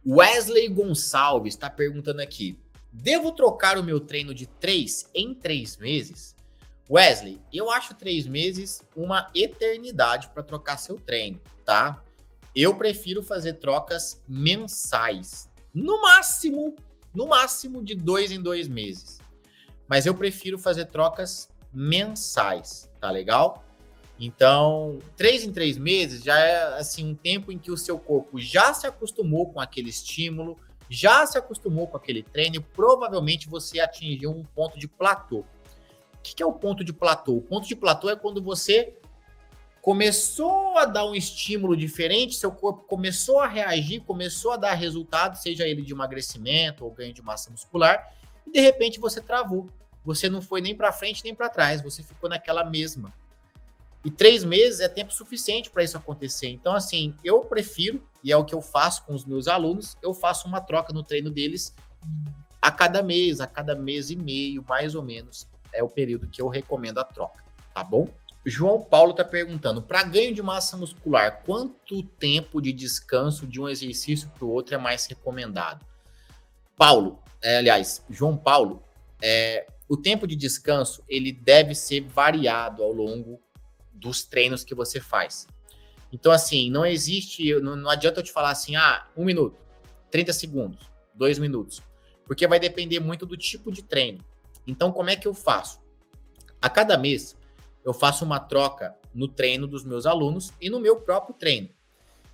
Wesley Gonçalves está perguntando aqui: devo trocar o meu treino de 3 em 3 meses? Wesley, eu acho 3 meses uma eternidade para trocar seu treino, tá? Eu prefiro fazer trocas mensais. No máximo de 2 em 2 meses. Mas eu prefiro fazer trocas mensais, tá legal? Então, 3 em 3 meses já é assim um tempo em que o seu corpo já se acostumou com aquele estímulo, já se acostumou com aquele treino e provavelmente você atingiu um ponto de platô. O que é o ponto de platô? O ponto de platô é quando você começou a dar um estímulo diferente, seu corpo começou a reagir, começou a dar resultado, seja ele de emagrecimento ou ganho de massa muscular, e de repente você travou. Você não foi nem para frente nem para trás, você ficou naquela mesma. E 3 meses é tempo suficiente para isso acontecer. Então, assim, eu prefiro, e é o que eu faço com os meus alunos, eu faço uma troca no treino deles a cada mês e meio, mais ou menos, é o período que eu recomendo a troca, tá bom? João Paulo está perguntando, para ganho de massa muscular, quanto tempo de descanso de um exercício para o outro é mais recomendado? João Paulo, o tempo de descanso, ele deve ser variado ao longo dos treinos que você faz. Então, assim, não adianta eu te falar assim, 1 minuto, 30 segundos, 2 minutos, porque vai depender muito do tipo de treino. Então, como é que eu faço? A cada mês, eu faço uma troca no treino dos meus alunos e no meu próprio treino.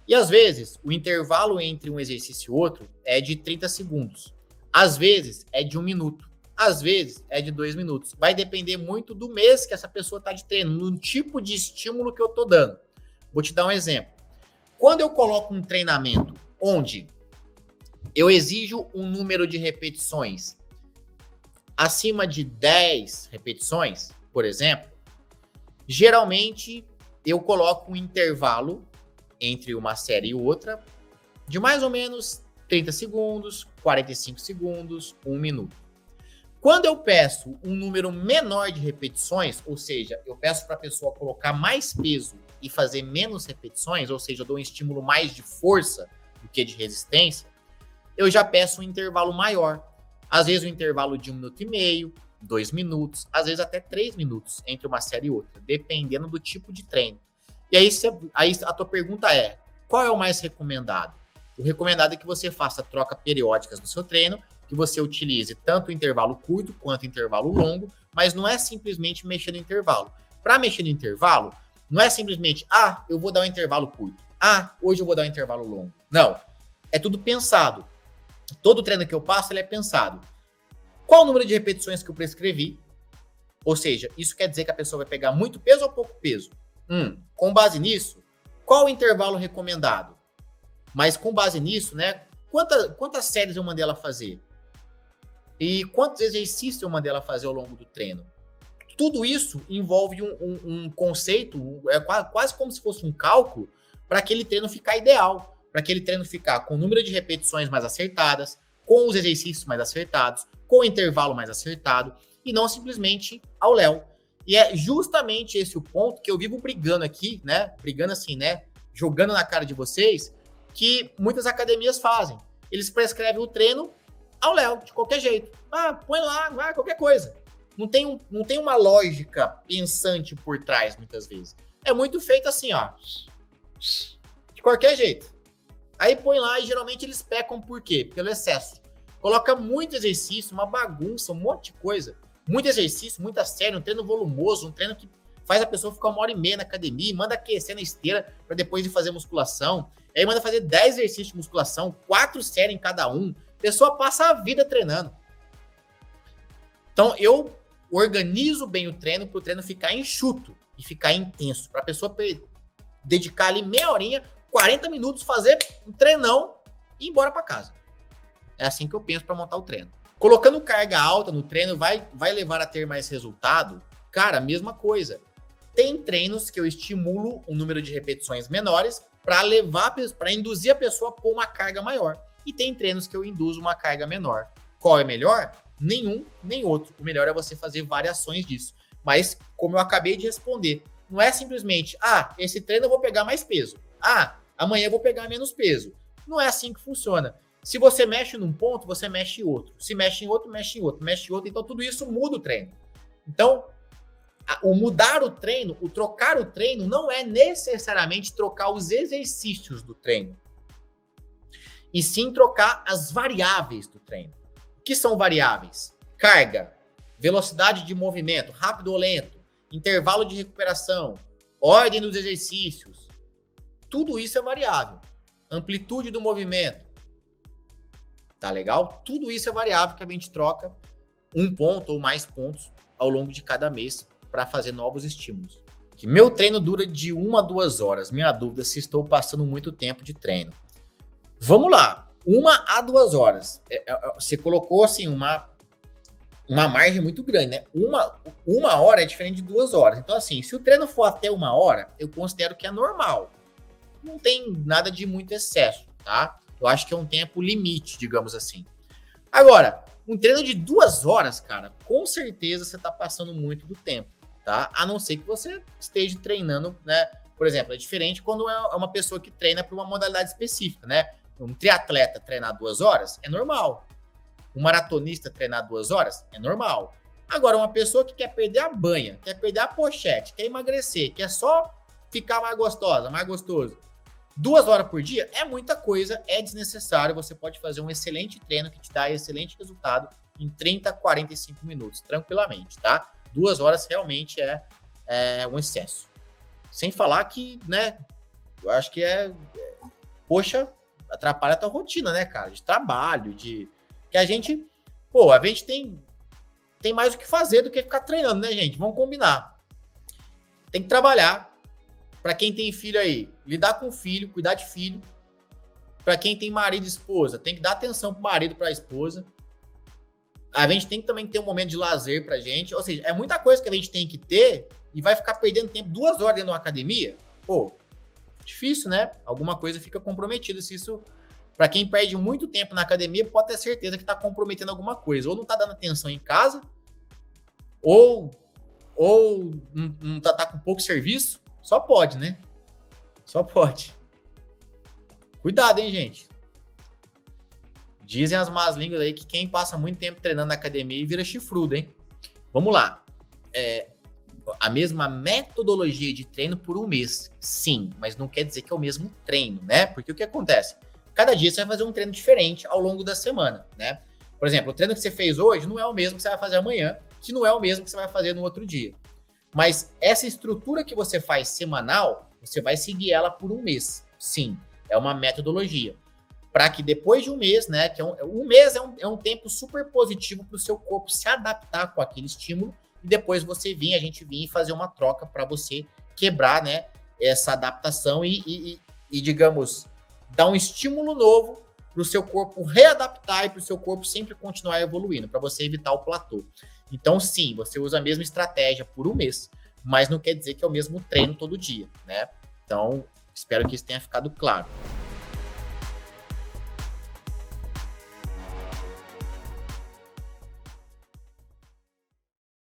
E às vezes, o intervalo entre um exercício e outro é de 30 segundos. Às vezes, é de 1 minuto. Às vezes, é de 2 minutos. Vai depender muito do mês que essa pessoa está de treino, no tipo de estímulo que eu estou dando. Vou te dar um exemplo. Quando eu coloco um treinamento onde eu exijo um número de repetições acima de 10 repetições, por exemplo, geralmente eu coloco um intervalo entre uma série e outra de mais ou menos 30 segundos, 45 segundos, 1 minuto. Quando eu peço um número menor de repetições, ou seja, eu peço para a pessoa colocar mais peso e fazer menos repetições, ou seja, eu dou um estímulo mais de força do que de resistência, eu já peço um intervalo maior. Às vezes um intervalo de 1 minuto e meio, 2 minutos, às vezes até 3 minutos entre uma série e outra, dependendo do tipo de treino. E aí a tua pergunta é, qual é o mais recomendado? O recomendado é que você faça troca periódicas no seu treino, que você utilize tanto o intervalo curto quanto o intervalo longo, mas não é simplesmente mexer no intervalo. Para mexer no intervalo, não é simplesmente, eu vou dar um intervalo curto. Hoje eu vou dar um intervalo longo. Não, é tudo pensado. Todo treino que eu passo, ele é pensado. Qual o número de repetições que eu prescrevi? Ou seja, isso quer dizer que a pessoa vai pegar muito peso ou pouco peso? Com base nisso, qual o intervalo recomendado? Mas com base nisso, né? Quantas séries eu mandei ela fazer? E quantos exercícios eu mandei ela fazer ao longo do treino? Tudo isso envolve um conceito, é quase como se fosse um cálculo, para aquele treino ficar ideal, para aquele treino ficar com o número de repetições mais acertadas, com os exercícios mais acertados, com o intervalo mais acertado, e não simplesmente ao léu. E é justamente esse o ponto que eu vivo brigando aqui, né? Brigando assim, né? Jogando na cara de vocês, que muitas academias fazem. Eles prescrevem o treino ao léu, de qualquer jeito. Põe lá, qualquer coisa. Não tem uma lógica pensante por trás, muitas vezes. É muito feito assim, ó. De qualquer jeito. Aí põe lá e geralmente eles pecam por quê? Pelo excesso. Coloca muito exercício, uma bagunça, um monte de coisa. Muito exercício, muita série, um treino volumoso, um treino que faz a pessoa ficar 1h30 na academia, manda aquecer na esteira para depois de fazer musculação. Aí manda fazer 10 exercícios de musculação, 4 séries em cada um. A pessoa passa a vida treinando. Então, eu organizo bem o treino para o treino ficar enxuto e ficar intenso. Para a pessoa dedicar ali meia horinha, 40 minutos, fazer um treinão e ir embora para casa. É assim que eu penso para montar o treino. Colocando carga alta no treino vai levar a ter mais resultado? Cara, mesma coisa. Tem treinos que eu estimulo um número de repetições menores para induzir a pessoa a pôr uma carga maior. E tem treinos que eu induzo uma carga menor. Qual é melhor? Nenhum, nem outro. O melhor é você fazer variações disso. Mas, como eu acabei de responder, não é simplesmente, esse treino eu vou pegar mais peso. Amanhã eu vou pegar menos peso. Não é assim que funciona. Se você mexe num ponto, você mexe em outro. Se mexe em outro, mexe em outro, mexe em outro. Então, tudo isso muda o treino. Então, o mudar o treino, o trocar o treino, não é necessariamente trocar os exercícios do treino, e sim trocar as variáveis do treino. O que são variáveis? Carga, velocidade de movimento, rápido ou lento, intervalo de recuperação, ordem dos exercícios. Tudo isso é variável. Amplitude do movimento. Tá legal? Tudo isso é variável que a gente troca um ponto ou mais pontos ao longo de cada mês para fazer novos estímulos. Que meu treino dura de 1 a 2 horas. Minha dúvida é se estou passando muito tempo de treino. Vamos lá. 1 a 2 horas. Você colocou assim uma margem muito grande, né? Uma hora é diferente de 2 horas. Então, assim, se o treino for até 1 hora, eu considero que é normal. Não tem nada de muito excesso, tá? Eu acho que é um tempo limite, digamos assim. Agora, um treino de 2 horas, cara, com certeza você tá passando muito do tempo, tá? A não ser que você esteja treinando, né? Por exemplo, é diferente quando é uma pessoa que treina para uma modalidade específica, né? Um triatleta treinar 2 horas é normal. Um maratonista treinar 2 horas é normal. Agora, uma pessoa que quer perder a banha, quer perder a pochete, quer emagrecer, quer só ficar mais gostosa, mais gostoso, 2 horas por dia é muita coisa, é desnecessário. Você pode fazer um excelente treino que te dá excelente resultado em 30, 45 minutos, tranquilamente, tá? 2 horas realmente é um excesso. Sem falar que, né, eu acho que poxa, atrapalha a tua rotina, né, cara? De trabalho, que a gente tem mais o que fazer do que ficar treinando, né, gente? Vamos combinar. Tem que trabalhar. Para quem tem filho aí, lidar com filho, cuidar de filho. Para quem tem marido e esposa, tem que dar atenção pro marido, para a esposa. A gente tem que também ter um momento de lazer pra gente. Ou seja, é muita coisa que a gente tem que ter e vai ficar perdendo tempo 2 horas dentro de uma academia. Pô, difícil, né? Alguma coisa fica comprometida. Se isso, para quem perde muito tempo na academia, pode ter certeza que tá comprometendo alguma coisa. Ou não tá dando atenção em casa, ou não tá com pouco serviço. Só pode, né? Só pode. Cuidado, hein, gente? Dizem as más línguas aí que quem passa muito tempo treinando na academia vira chifrudo, hein? Vamos lá. A mesma metodologia de treino por um mês. Sim, mas não quer dizer que é o mesmo treino, né? Porque o que acontece? Cada dia você vai fazer um treino diferente ao longo da semana, né? Por exemplo, o treino que você fez hoje não é o mesmo que você vai fazer amanhã, que não é o mesmo que você vai fazer no outro dia. Mas essa estrutura que você faz semanal, você vai seguir ela por um mês. Sim, é uma metodologia. Para que depois de um mês, né? Que um mês é um tempo super positivo para o seu corpo se adaptar com aquele estímulo e depois a gente vir e fazer uma troca para você quebrar, né? Essa adaptação e, digamos, dar um estímulo novo para o seu corpo readaptar e para o seu corpo sempre continuar evoluindo, para você evitar o platô. Então, sim, você usa a mesma estratégia por um mês, mas não quer dizer que é o mesmo treino todo dia, né? Então, espero que isso tenha ficado claro.